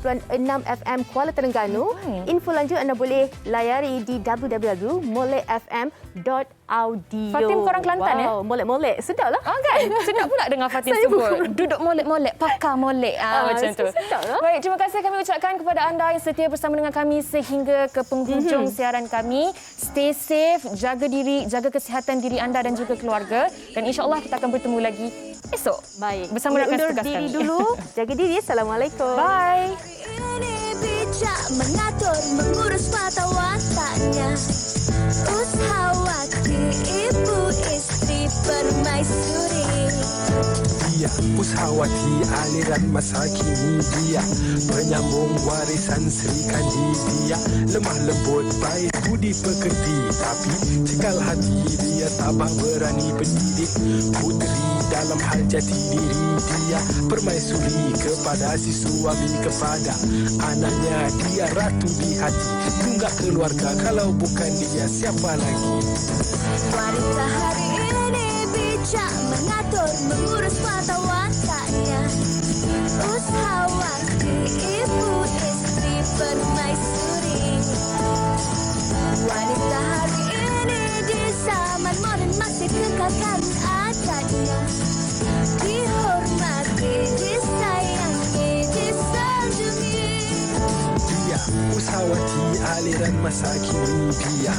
FM Kuala Terengganu. Info lanjut anda boleh layari di www.molekfm.audio. Fatim korang Kelantan ya? Molek-molek. Sedap lah. Kan? Sedap pula dengar Fatim sebut. Duduk molek-molek, pakai molek. Macam tu. Sedap lah. Baik, terima kasih kami ucapkan kepada anda yang setia bersama dengan kami sehingga ke penghujung siaran kami. Stay safe, jaga diri, jaga kesihatan diri anda dan juga keluarga. Dan insya-Allah kita akan bertemu lagi esok. Baik. Bersama rakan undur setugas diri kami. dulu. Jaga diri. Assalamualaikum. Bye. Ini bijak mengatur mengurus mata wataknya. Ushawati ibu istri permaisuri. Dia Ushawati aliran masa kini, dia penyambung warisan Sri Kandi. Dia lemah lembut baik budi pekerti, tapi cekal hati dia tabah berani pendidik puteri dalam hal jati diri. Dia permaisuri kepada si suami, kepada anaknya. Dia ratu di hati, tunggak keluarga, kalau bukan dia siapa lagi. Wanita hari ini bijak mengatur mengurus mata wataknya. Ushawati ibu istri permaisuri. Wanita hari ini di zaman modern masih kekalkan adatnya. Dihormati, disayangi, disanjungi. Dia Ushawati aliran masa kini. Dia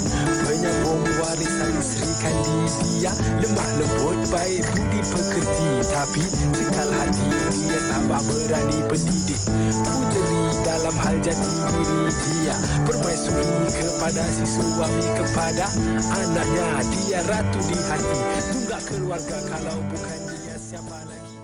penyambung warisan Sri Kandi. Dia lemah lembut baik budi pekerti, tapi cekal hati dia tabah berani pendidik puteri dalam hal jati diri. Dia permaisuri kepada si suami, kepada anaknya. Dia ratu di hati, tunggak keluarga, kalau bukan dia siapa lagi.